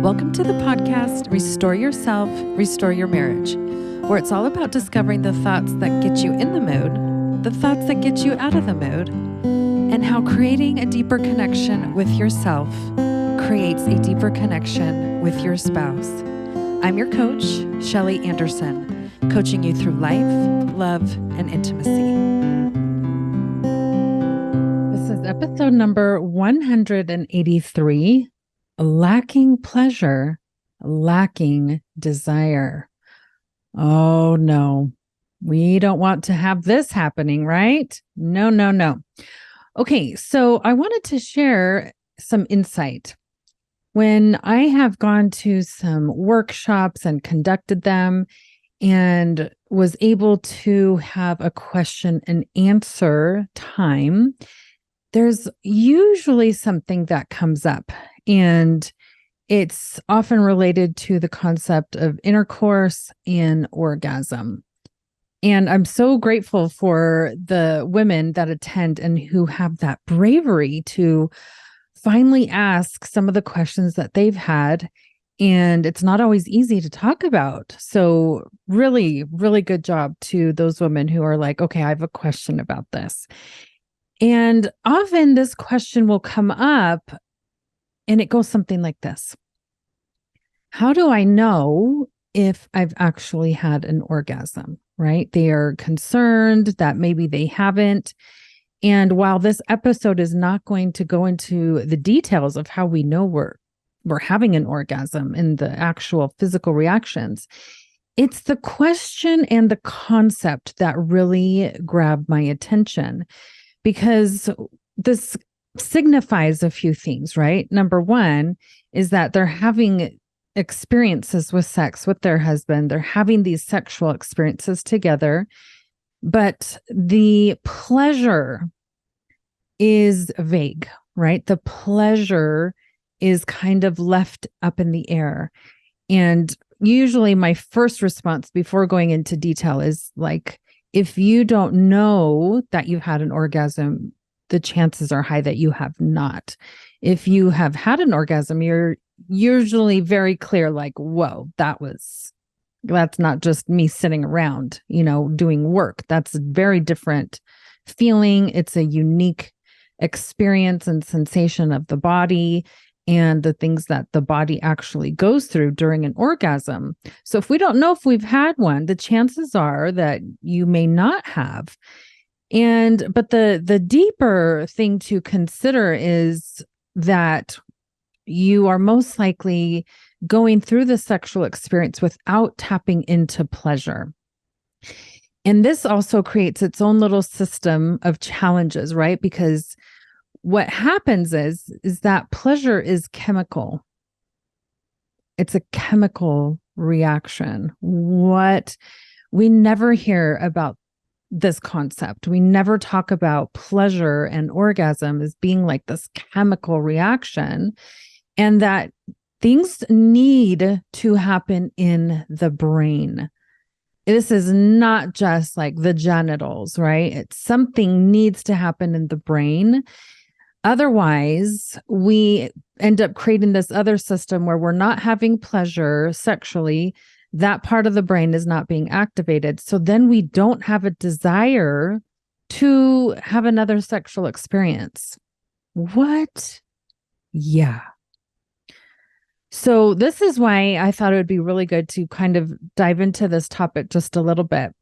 Welcome to the podcast, Restore Yourself, Restore Your Marriage, where it's all about discovering the thoughts that get you in the mood, the thoughts that get you out of the mood, and how creating a deeper connection with yourself creates a deeper connection with your spouse. I'm your coach, Shelly Anderson, coaching you through life, love, and intimacy. This is episode number 183. Lacking pleasure, lacking desire. Oh no, we don't want to have this happening, right? No. Okay, so I wanted to share some insight. When I have gone to some workshops and conducted them and was able to have a question and answer time, there's usually something that comes up. And it's often related to the concept of intercourse and orgasm. And I'm so grateful for the women that attend and who have that bravery to finally ask some of the questions that they've had. And it's not always easy to talk about. So really, really good job to those women who are like, okay, I have a question about this. And often this question will come up and it goes something like this. How do I know if I've actually had an orgasm, right? They are concerned that maybe they haven't. And while this episode is not going to go into the details of how we know we're having an orgasm and the actual physical reactions, it's the question and the concept that really grabbed my attention, because this signifies a few things, right? Number one is that they're having experiences with sex with their husband. They're having these sexual experiences together, but the pleasure is vague, right? The pleasure is kind of left up in the air. And usually my first response before going into detail is like, if you don't know that you've had an orgasm, the chances are high that you have not. If you have had an orgasm, you're usually very clear, like, whoa, that's not just me sitting around, doing work. That's a very different feeling. It's a unique experience and sensation of the body and the things that the body actually goes through during an orgasm. So if we don't know if we've had one, the chances are that you may not have. But the deeper thing to consider is that you are most likely going through the sexual experience without tapping into pleasure. And this also creates its own little system of challenges, right? Because what happens is that pleasure is chemical. It's a chemical reaction. What we never hear about this concept. We never talk about pleasure and orgasm as being like this chemical reaction, and that things need to happen in the brain. This is not just like the genitals, right? It's something needs to happen in the brain. Otherwise, we end up creating this other system where we're not having pleasure sexually. That part of the brain is not being activated. So then we don't have a desire to have another sexual experience. What? Yeah. So this is why I thought it would be really good to kind of dive into this topic just a little bit.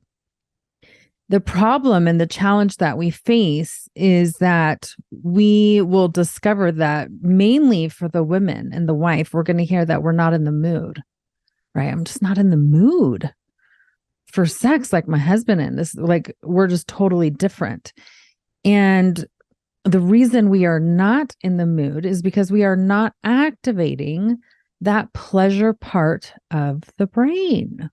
The problem and the challenge that we face is that we will discover that mainly for the women and the wife, we're going to hear that we're not in the mood. Right? I'm just not in the mood for sex like my husband and this, like, we're just totally different. And the reason we are not in the mood is because we are not activating that pleasure part of the brain,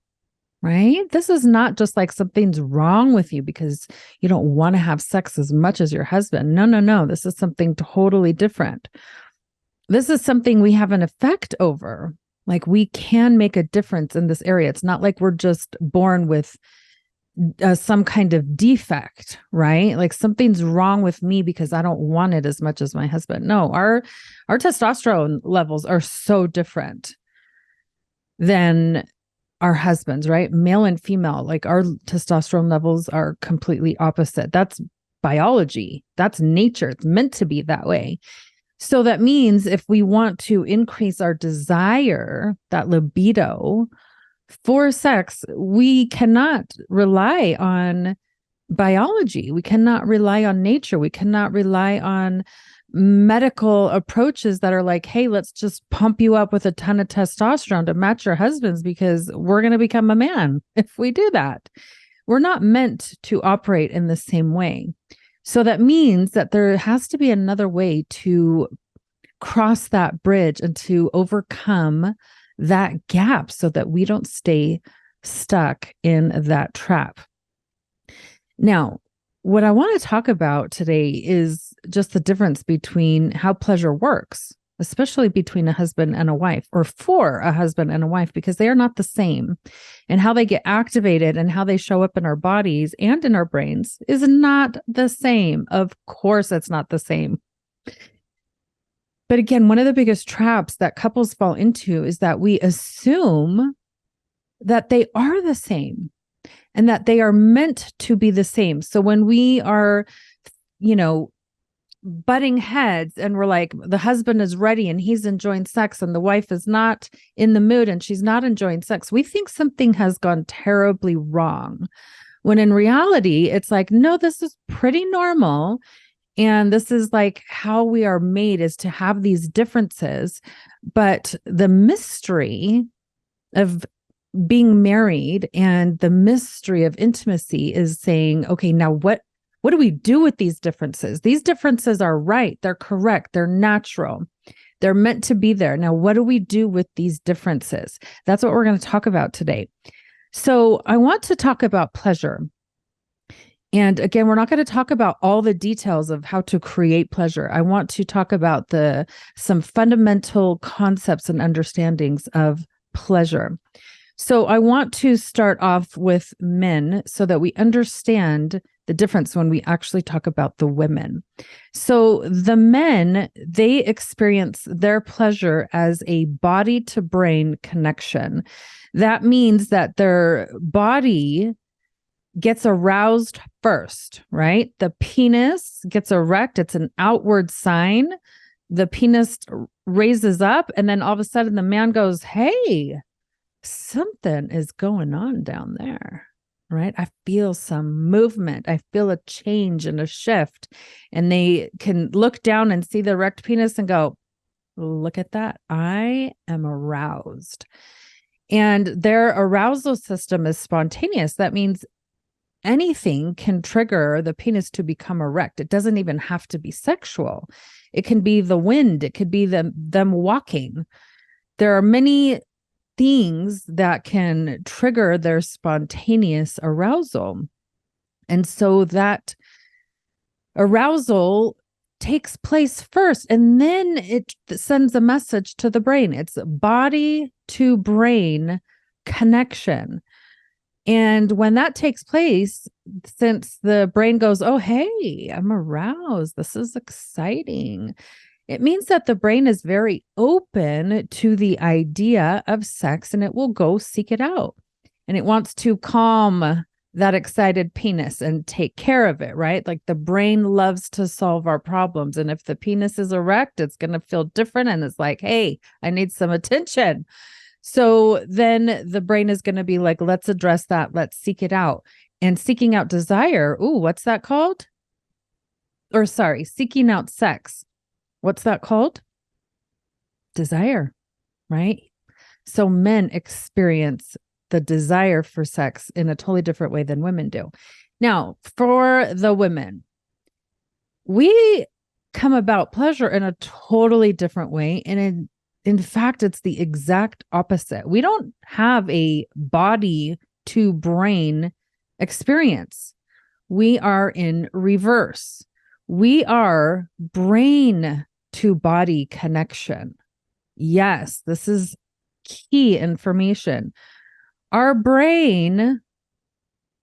right? This is not just like something's wrong with you because you don't want to have sex as much as your husband. No. This is something totally different. This is something we have an effect over. Like, we can make a difference in this area. It's not like we're just born with some kind of defect, right? Like something's wrong with me because I don't want it as much as my husband. No, our testosterone levels are so different. than our husbands, right? Male and female, like our testosterone levels are completely opposite. That's biology. That's nature. It's meant to be that way. So that means if we want to increase our desire, that libido for sex, we cannot rely on biology. We cannot rely on nature. We cannot rely on medical approaches that are like, hey, let's just pump you up with a ton of testosterone to match your husbands because we're going to become a man if we do that. We're not meant to operate in the same way. So that means that there has to be another way to cross that bridge and to overcome that gap so that we don't stay stuck in that trap. Now, what I want to talk about today is just the difference between how pleasure works, especially between a husband and a wife, or for a husband and a wife, because they are not the same. And how they get activated and how they show up in our bodies and in our brains is not the same. Of course, it's not the same. But again, one of the biggest traps that couples fall into is that we assume that they are the same and that they are meant to be the same. So when we are, butting heads and we're like, the husband is ready and he's enjoying sex and the wife is not in the mood and she's not enjoying sex, we think something has gone terribly wrong. When in reality, it's like, no, this is pretty normal. And this is like how we are made, is to have these differences. But the mystery of being married and the mystery of intimacy is saying, okay, now what do we do with these differences? These differences are right. They're correct. They're natural. They're meant to be there. Now, what do we do with these differences? That's what we're going to talk about today. So I want to talk about pleasure. And again, we're not going to talk about all the details of how to create pleasure. I want to talk about some fundamental concepts and understandings of pleasure. So I want to start off with men so that we understand the difference when we actually talk about the women. So the men, they experience their pleasure as a body to brain connection. That means that their body gets aroused first, right? The penis gets erect. It's an outward sign. The penis raises up, and then all of a sudden the man goes, hey, something is going on down there, right? I feel some movement. I feel a change and a shift. And they can look down and see the erect penis and go, look at that. I am aroused. And their arousal system is spontaneous. That means anything can trigger the penis to become erect. It doesn't even have to be sexual. It can be the wind. It could be them walking. There are many things that can trigger their spontaneous arousal. And so that arousal takes place first, and then it sends a message to the brain. It's body to brain connection. And when that takes place, since the brain goes, oh, hey, I'm aroused, this is exciting, it means that the brain is very open to the idea of sex, and it will go seek it out. And it wants to calm that excited penis and take care of it, right? Like the brain loves to solve our problems. And if the penis is erect, it's going to feel different. And it's like, hey, I need some attention. So then the brain is going to be like, let's address that. Let's seek it out. And seeking out desire. Ooh, what's that called? Or sorry, seeking out sex. What's that called? Desire, right? So men experience the desire for sex in a totally different way than women do. Now, for the women, we come about pleasure in a totally different way. And in fact, it's the exact opposite. We don't have a body to brain experience. We are in reverse. We are brain to body connection. Yes, this is key information. Our brain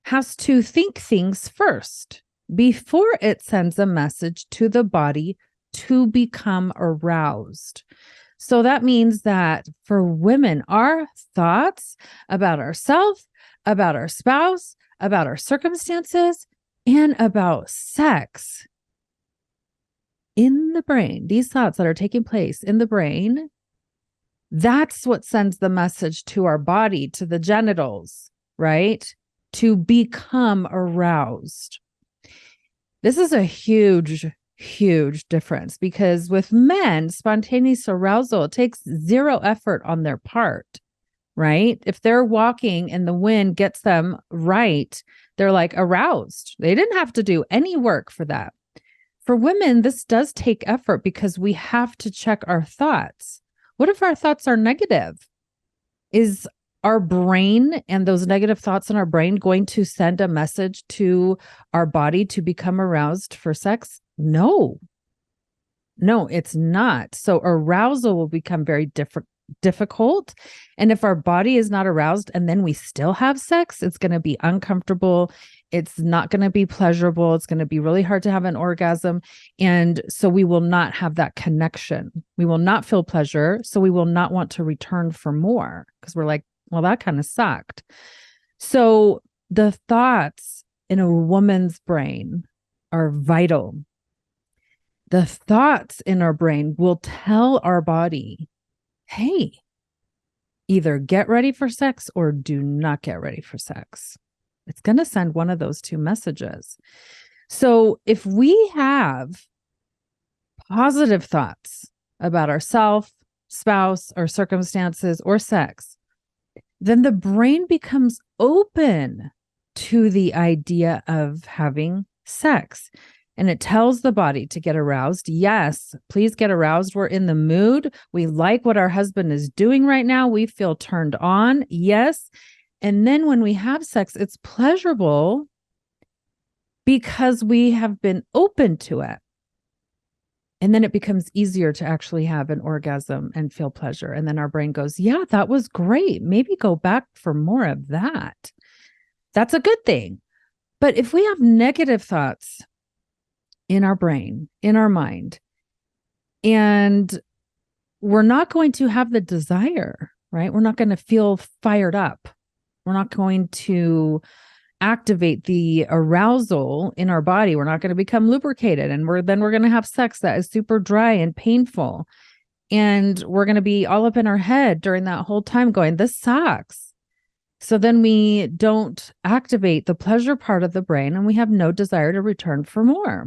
has to think things first before it sends a message to the body to become aroused. So that means that for women, our thoughts about ourselves, about our spouse, about our circumstances, and about sex in the brain, these thoughts that are taking place in the brain, that's what sends the message to our body, to the genitals, right? To become aroused. This is a huge, huge difference because with men, spontaneous arousal, it takes zero effort on their part, right? If they're walking and the wind gets them right, they're like aroused. They didn't have to do any work for that. For women, this does take effort because we have to check our thoughts. What if our thoughts are negative? Is our brain and those negative thoughts in our brain going to send a message to our body to become aroused for sex? No, it's not. So arousal will become very difficult. And if our body is not aroused and then we still have sex, it's going to be uncomfortable. It's not going to be pleasurable. It's going to be really hard to have an orgasm. And so we will not have that connection. We will not feel pleasure. So we will not want to return for more because we're like, well, that kind of sucked. So the thoughts in a woman's brain are vital. The thoughts in our brain will tell our body, hey, either get ready for sex or do not get ready for sex. It's going to send one of those two messages. So if we have positive thoughts about ourselves, spouse, or circumstances, or sex, then the brain becomes open to the idea of having sex. And it tells the body to get aroused. Yes, please get aroused. We're in the mood. We like what our husband is doing right now. We feel turned on. Yes. And then when we have sex, it's pleasurable because we have been open to it. And then it becomes easier to actually have an orgasm and feel pleasure. And then our brain goes, yeah, that was great. Maybe go back for more of that. That's a good thing. But if we have negative thoughts in our brain, in our mind, and we're not going to have the desire, right? We're not going to feel fired up. We're not going to activate the arousal in our body. We're not going to become lubricated. And we're going to have sex that is super dry and painful. And we're going to be all up in our head during that whole time going, this sucks. So then we don't activate the pleasure part of the brain and we have no desire to return for more.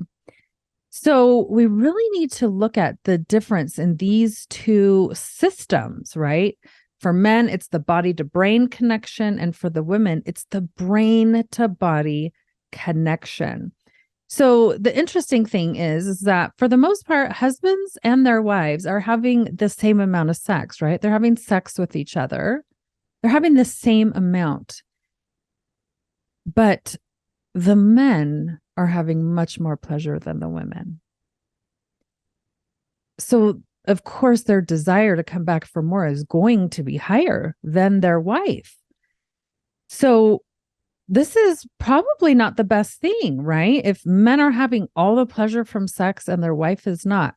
So we really need to look at the difference in these two systems, right? For men, it's the body to brain connection. And for the women, it's the brain to body connection. So the interesting thing is that for the most part, husbands and their wives are having the same amount of sex, right? They're having sex with each other. They're having the same amount. But the men are having much more pleasure than the women. So of course, their desire to come back for more is going to be higher than their wife. So this is probably not the best thing, right? If men are having all the pleasure from sex and their wife is not,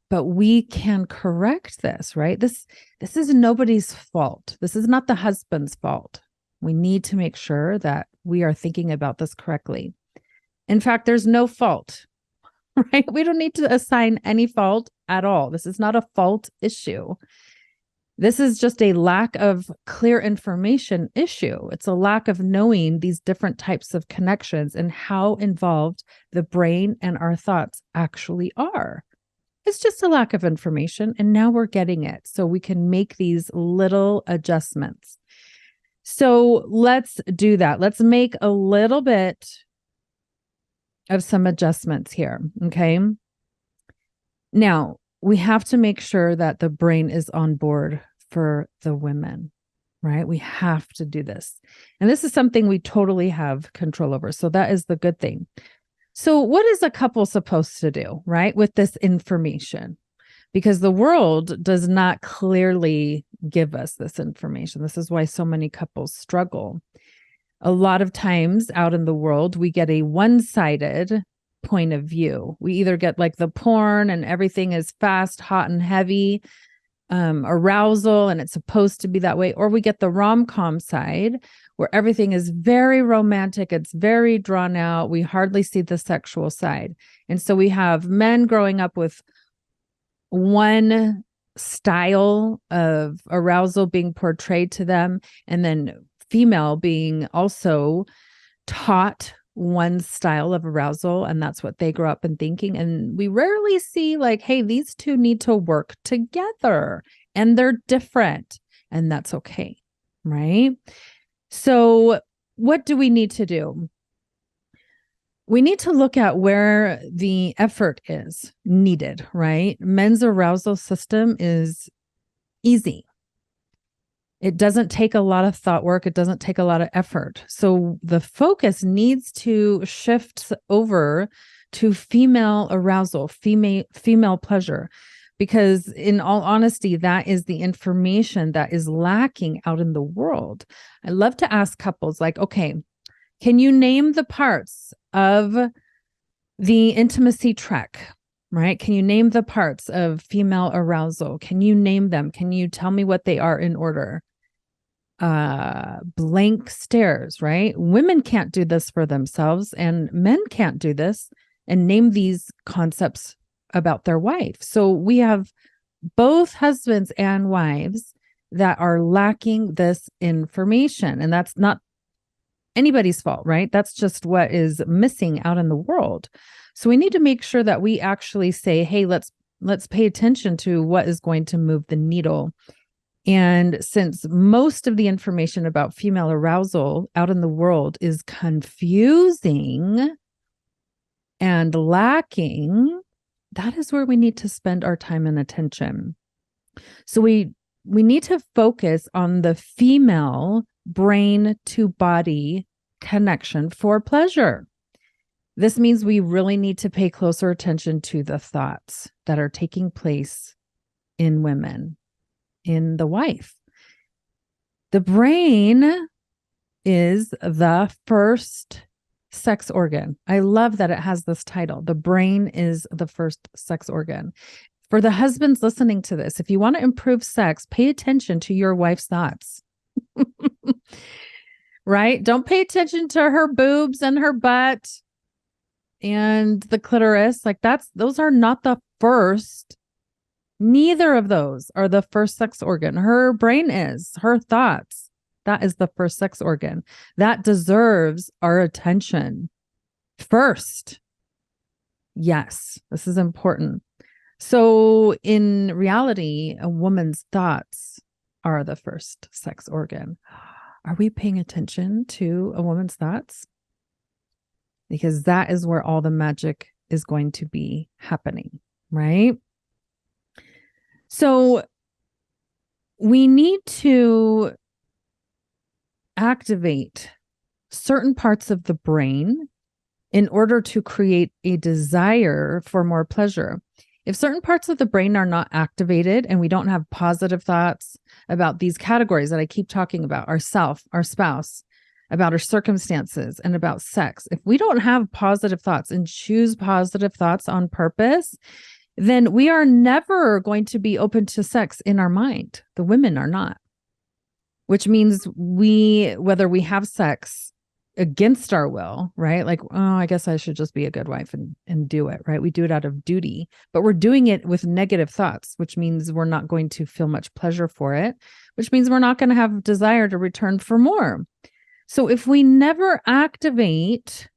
but we can correct this, right? This is nobody's fault. This is not the husband's fault. We need to make sure that we are thinking about this correctly. In fact, there's no fault. Right? We don't need to assign any fault at all. This is not a fault issue. This is just a lack of clear information issue. It's a lack of knowing these different types of connections and how involved the brain and our thoughts actually are. It's just a lack of information, and now we're getting it. So we can make these little adjustments. So let's do that. Let's make a little bit of some adjustments here. Okay. Now we have to make sure that the brain is on board for the women, right? We have to do this. And this is something we totally have control over. So that is the good thing. So what is a couple supposed to do, right? With this information? Because the world does not clearly give us this information. This is why so many couples struggle. A lot of times out in the world, we get a one-sided point of view. We either get like the porn and everything is fast, hot, and heavy, arousal and it's supposed to be that way, or we get the rom-com side where everything is very romantic, it's very drawn out, we hardly see the sexual side. And so we have men growing up with one style of arousal being portrayed to them, and then female being also taught one style of arousal, and that's what they grow up in thinking. And we rarely see like, hey, these two need to work together and they're different, and that's okay, right? So what do we need to do? We need to look at where the effort is needed, right? Men's arousal system is easy. It doesn't take a lot of thought work. It doesn't take a lot of effort. So the focus needs to shift over to female arousal, female pleasure, because in all honesty, that is the information that is lacking out in the world. I love to ask couples like, okay, can you name the parts of the intimacy trek? Right? Can you name the parts of female arousal? Can you name them? Can you tell me what they are in order? Blank stares, right? Women can't do this for themselves, and men can't do this and name these concepts about their wife. So we have both husbands and wives that are lacking this information, and that's not anybody's fault, right? That's just what is missing out in the world. So we need to make sure that we actually say, hey, let's pay attention to what is going to move the needle. And since most of the information about female arousal out in the world is confusing and lacking, that is where we need to spend our time and attention. So we need to focus on the female brain to body connection for pleasure. This means we really need to pay closer attention to the thoughts that are taking place in women, in the wife. The brain is the first sex organ. I love that it has this title. The brain is the first sex organ. For the husbands listening to this, if you want to improve sex, pay attention to your wife's thoughts. Right? Don't pay attention to her boobs and her butt and the clitoris. Like those are not the first. Neither of those are the first sex organ. Her brain is, her thoughts. That is the first sex organ. That deserves our attention first. Yes, this is important. So in reality, a woman's thoughts are the first sex organ. Are we paying attention to a woman's thoughts? Because that is where all the magic is going to be happening, right? So we need to activate certain parts of the brain in order to create a desire for more pleasure. If certain parts of the brain are not activated and we don't have positive thoughts about these categories that I keep talking about, ourself, our spouse, about our circumstances, and about sex, if we don't have positive thoughts and choose positive thoughts on purpose, then we are never going to be open to sex in our mind. The women are not, which means whether we have sex against our will, right? Like, oh, I guess I should just be a good wife and do it, right? We do it out of duty, but we're doing it with negative thoughts, which means we're not going to feel much pleasure for it, which means we're not going to have desire to return for more. So if we never activate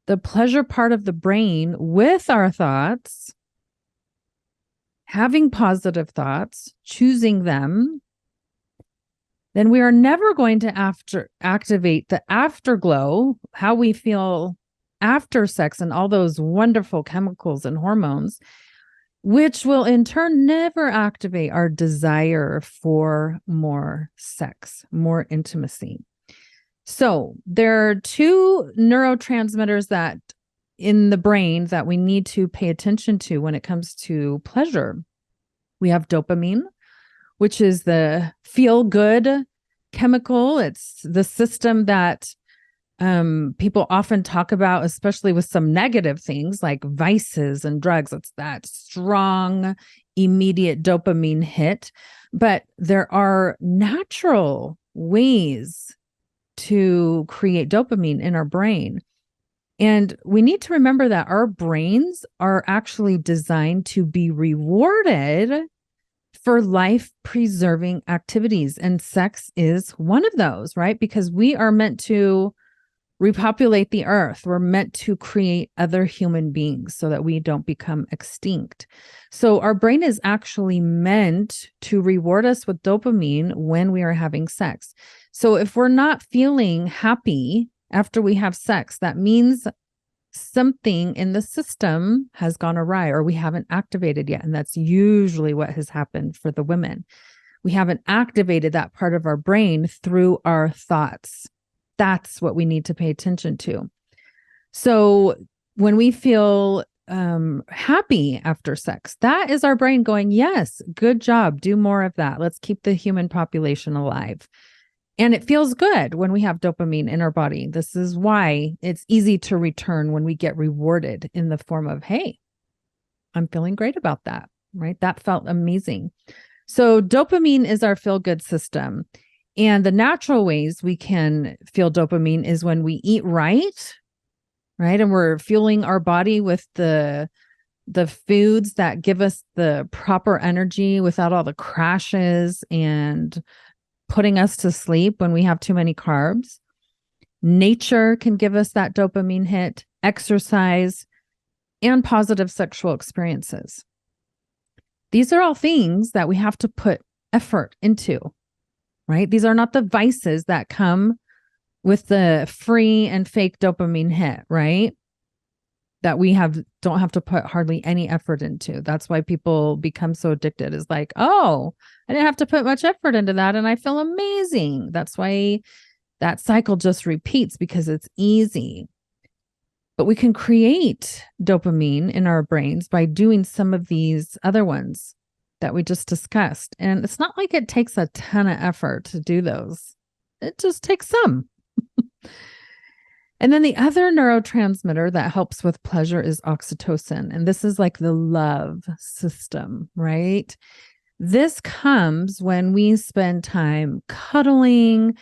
the pleasure part of the brain with our thoughts, having positive thoughts, choosing them, then we are never going to activate the afterglow, how we feel after sex and all those wonderful chemicals and hormones, which will in turn never activate our desire for more sex, more intimacy. So there are two neurotransmitters that in the brain that we need to pay attention to when it comes to pleasure. We have dopamine, which is the feel-good chemical. It's the system that people often talk about, especially with some negative things like vices and drugs. It's that strong immediate dopamine hit, but there are natural ways to create dopamine in our brain. And we need to remember that our brains are actually designed to be rewarded for life-preserving activities. And sex is one of those, right? Because we are meant to repopulate the earth. We're meant to create other human beings so that we don't become extinct. So our brain is actually meant to reward us with dopamine when we are having sex. So if we're not feeling happy after we have sex, that means something in the system has gone awry or we haven't activated yet. And that's usually what has happened for the women. We haven't activated that part of our brain through our thoughts. That's what we need to pay attention to. So when we feel happy after sex, that is our brain going, yes, good job. Do more of that. Let's keep the human population alive. And it feels good when we have dopamine in our body. This is why it's easy to return when we get rewarded in the form of, hey, I'm feeling great about that, right? That felt amazing. So dopamine is our feel-good system. And the natural ways we can feel dopamine is when we eat right? And we're fueling our body with the foods that give us the proper energy without all the crashes and putting us to sleep when we have too many carbs. Nature can give us that dopamine hit, exercise, and positive sexual experiences. These are all things that we have to put effort into, right? These are not the vices that come with the free and fake dopamine hit, right? That we don't have to put hardly any effort into. That's why people become so addicted. Is like, oh, I didn't have to put much effort into that and I feel amazing. That's why that cycle just repeats, because it's easy. But we can create dopamine in our brains by doing some of these other ones that we just discussed. And it's not like it takes a ton of effort to do those. It just takes some. And then the other neurotransmitter that helps with pleasure is oxytocin. And this is like the love system, right? This comes when we spend time cuddling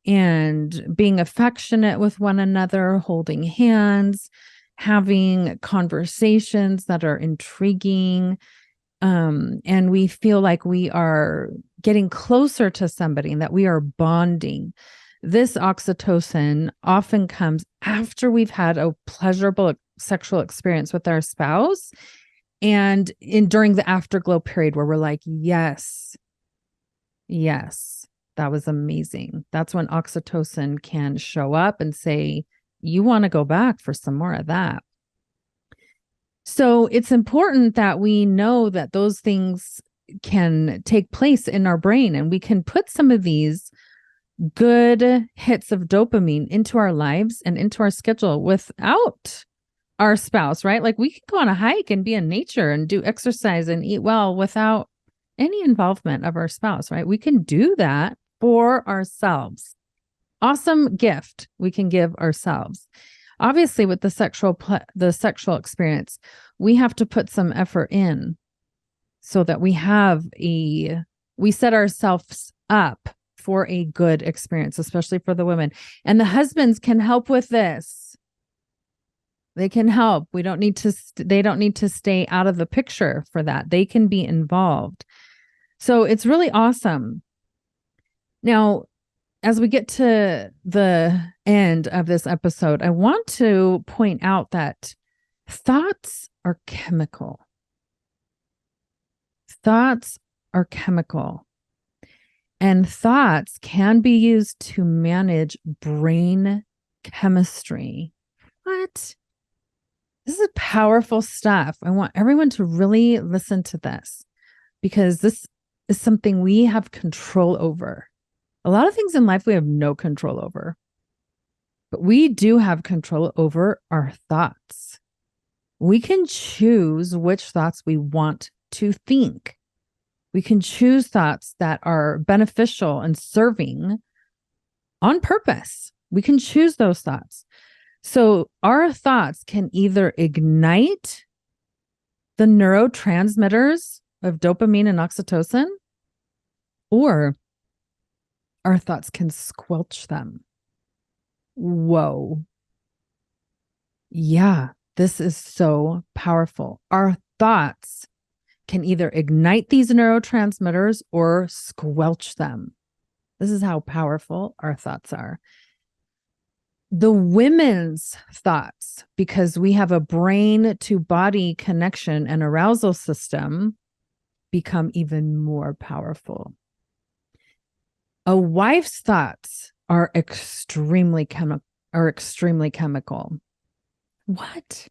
and being affectionate with one another, holding hands, having conversations that are intriguing. And we feel like we are getting closer to somebody and that we are bonding. This oxytocin often comes after we've had a pleasurable sexual experience with our spouse and during the afterglow period where we're like, yes, that was amazing. That's when oxytocin can show up and say, you want to go back for some more of that. So it's important that we know that those things can take place in our brain, and we can put some of these good hits of dopamine into our lives and into our schedule without our spouse, right? Like we can go on a hike and be in nature and do exercise and eat well without any involvement of our spouse, right? We can do that for ourselves. Awesome gift we can give ourselves. Obviously, with the sexual experience, we have to put some effort in so that we set ourselves up for a good experience, especially for the women. And the husbands can help with this. They can help. They don't need to stay out of the picture for that. They can be involved. So it's really awesome. Now, as we get to the end of this episode, I want to point out that thoughts are chemical. Thoughts are chemical. And thoughts can be used to manage brain chemistry. What? This is powerful stuff. I want everyone to really listen to this, because this is something we have control over. A lot of things in life we have no control over, but we do have control over our thoughts. We can choose which thoughts we want to think. We can choose thoughts that are beneficial and serving on purpose. We can choose those thoughts. So our thoughts can either ignite the neurotransmitters of dopamine and oxytocin, or our thoughts can squelch them. Whoa. Yeah, this is so powerful. Our thoughts can either ignite these neurotransmitters or squelch them. This is how powerful our thoughts are. The women's thoughts, because we have a brain to body connection and arousal system, become even more powerful. A wife's thoughts are extremely chemical. What?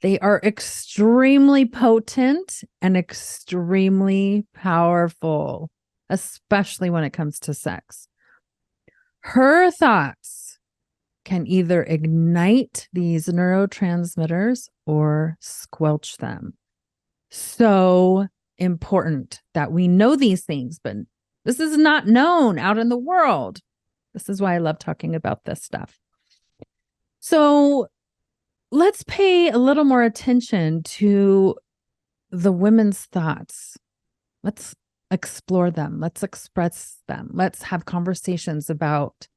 They are extremely potent and extremely powerful, especially when it comes to sex. Her thoughts can either ignite these neurotransmitters or squelch them. So important that we know these things, but this is not known out in the world. This is why I love talking about this stuff. So let's pay a little more attention to the women's thoughts. Let's explore them. Let's express them. Let's have conversations about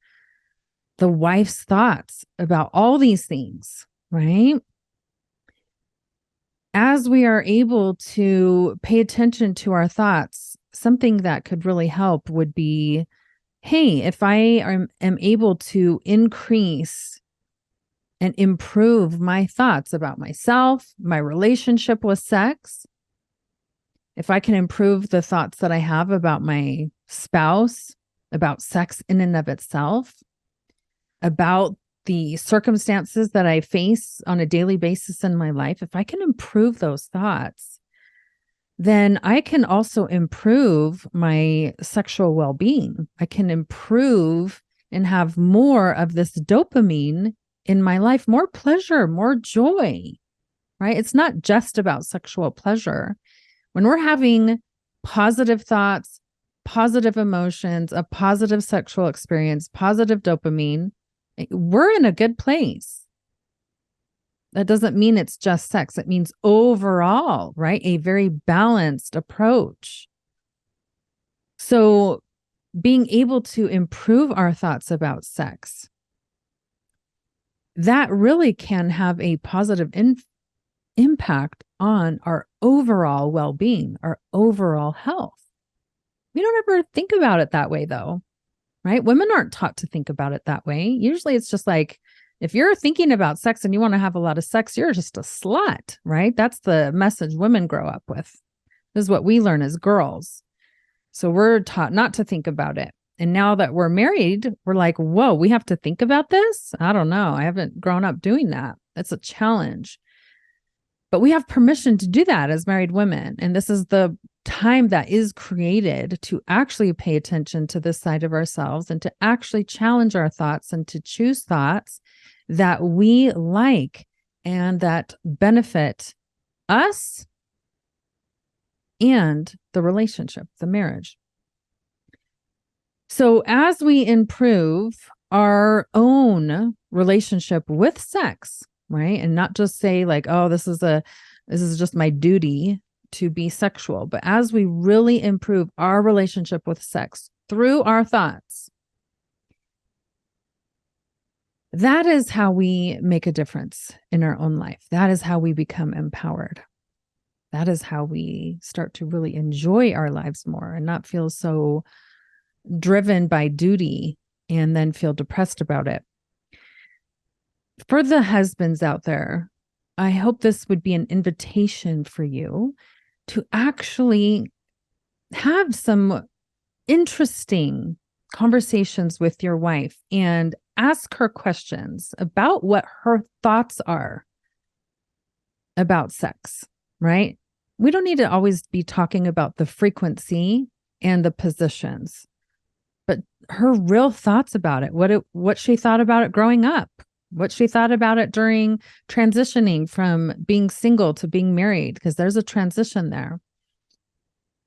the wife's thoughts about all these things, right? As we are able to pay attention to our thoughts, something that could really help would be, hey, if I am able to increase and improve my thoughts about myself, my relationship with sex, if I can improve the thoughts that I have about my spouse, about sex in and of itself, about the circumstances that I face on a daily basis in my life, if I can improve those thoughts, then I can also improve my sexual well-being. I can improve and have more of this dopamine in my life, more pleasure, more joy, right? It's not just about sexual pleasure. When we're having positive thoughts, positive emotions, a positive sexual experience, positive dopamine, we're in a good place. That doesn't mean it's just sex. It means overall, right? A very balanced approach. So being able to improve our thoughts about sex, that really can have a positive impact on our overall well-being, our overall health. We don't ever think about it that way, though. Right? Women aren't taught to think about it that way. Usually it's just like, if you're thinking about sex and you want to have a lot of sex, you're just a slut, right? That's the message women grow up with. This is what we learn as girls. So we're taught not to think about it. And now that we're married, we're like, whoa, we have to think about this? I don't know. I haven't grown up doing that. It's a challenge. But we have permission to do that as married women. And this is the time that is created to actually pay attention to this side of ourselves and to actually challenge our thoughts and to choose thoughts that we like and that benefit us and the relationship, the marriage. So as we improve our own relationship with sex, right? And not just say like, oh, this is just my duty to be sexual. But as we really improve our relationship with sex through our thoughts, that is how we make a difference in our own life. That is how we become empowered. That is how we start to really enjoy our lives more and not feel so driven by duty and then feel depressed about it. For the husbands out there, I hope this would be an invitation for you to actually have some interesting conversations with your wife and ask her questions about what her thoughts are about sex, right? We don't need to always be talking about the frequency and the positions, but her real thoughts about it, what she thought about it growing up, what she thought about it during transitioning from being single to being married, because there's a transition there.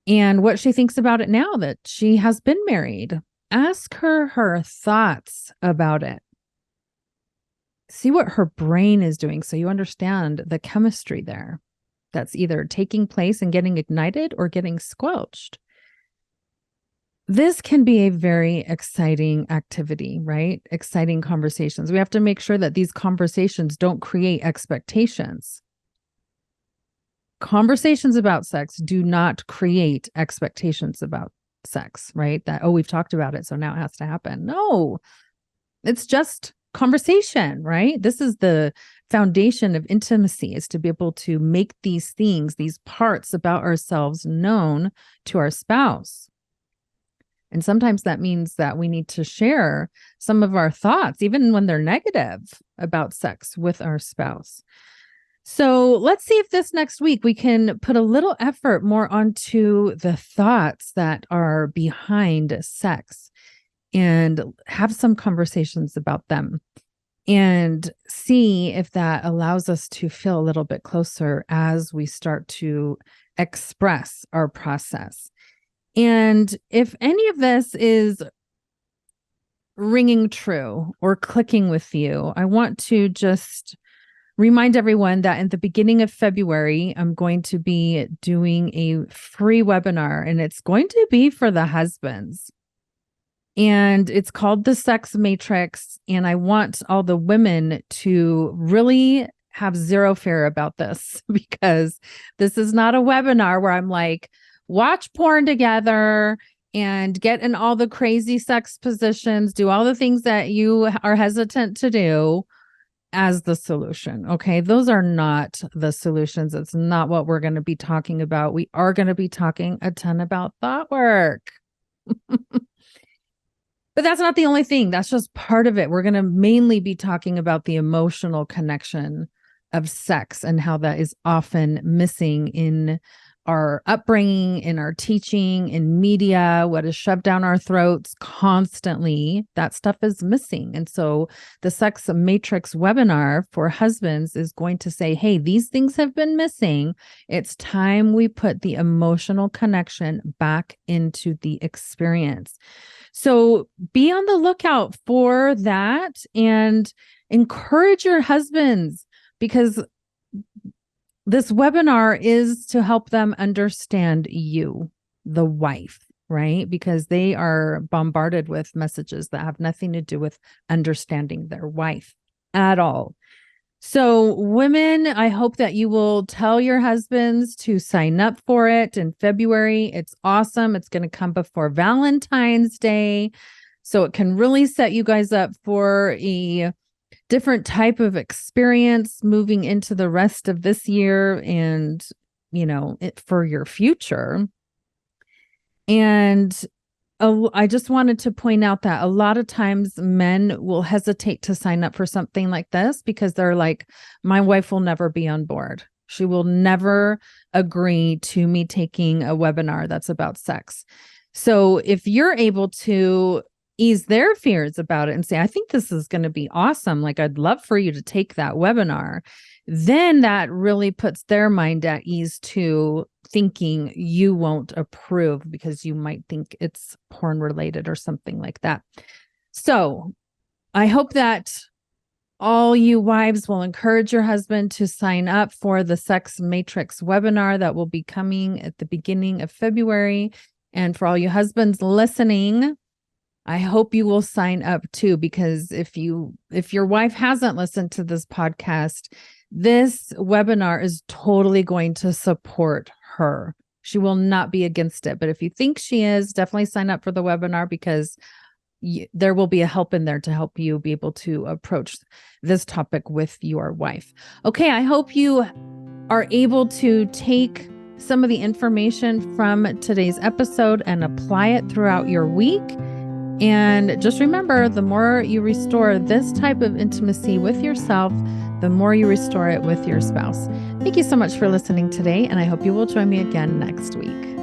And what she thinks about it now that she has been married. Ask her thoughts about it. See what her brain is doing so you understand the chemistry there. that's either taking place and getting ignited or getting squelched. This can be a very exciting activity, right? Exciting conversations. We have to make sure that these conversations don't create expectations. Conversations about sex do not create expectations about sex, right? That, oh, we've talked about it, so now it has to happen. No, it's just conversation, right? This is the foundation of intimacy, is to be able to make these things, these parts about ourselves known to our spouse. And sometimes that means that we need to share some of our thoughts, even when they're negative, about sex with our spouse. So let's see if this next week we can put a little effort more onto the thoughts that are behind sex and have some conversations about them and see if that allows us to feel a little bit closer as we start to express our process. And if any of this is ringing true or clicking with you, I want to just remind everyone that in the beginning of February, I'm going to be doing a free webinar, and it's going to be for the husbands. And it's called the Sex Matrix. And I want all the women to really have zero fear about this, because this is not a webinar where I'm like, watch porn together and get in all the crazy sex positions, do all the things that you are hesitant to do as the solution. Okay. Those are not the solutions. It's not what we're going to be talking about. We are going to be talking a ton about thought work. But that's not the only thing. That's just part of it. We're going to mainly be talking about the emotional connection of sex and how that is often missing in our upbringing, in our teaching, in media, what is shoved down our throats constantly. That stuff is missing. And so the Sex Matrix webinar for husbands is going to say, hey, these things have been missing. It's time we put the emotional connection back into the experience. So be on the lookout for that and encourage your husbands, because this webinar is to help them understand you, the wife, right? Because they are bombarded with messages that have nothing to do with understanding their wife at all. So women, I hope that you will tell your husbands to sign up for it in February. It's awesome. It's going to come before Valentine's Day. So it can really set you guys up for a different type of experience moving into the rest of this year and, for your future. And I just wanted to point out that a lot of times men will hesitate to sign up for something like this because they're like, my wife will never be on board. She will never agree to me taking a webinar that's about sex. So if you're able to ease their fears about it and say, I think this is going to be awesome, like I'd love for you to take that webinar, then that really puts their mind at ease to thinking you won't approve because you might think it's porn related or something like that. So I hope that all you wives will encourage your husband to sign up for the Sex Matrix webinar that will be coming at the beginning of February. And for all you husbands listening, I hope you will sign up too, because if your wife hasn't listened to this podcast, this webinar is totally going to support her. She will not be against it. But if you think she is, definitely sign up for the webinar, because there will be a help in there to help you be able to approach this topic with your wife. Okay, I hope you are able to take some of the information from today's episode and apply it throughout your week. And just remember, the more you restore this type of intimacy with yourself, the more you restore it with your spouse. Thank you so much for listening today, and I hope you will join me again next week.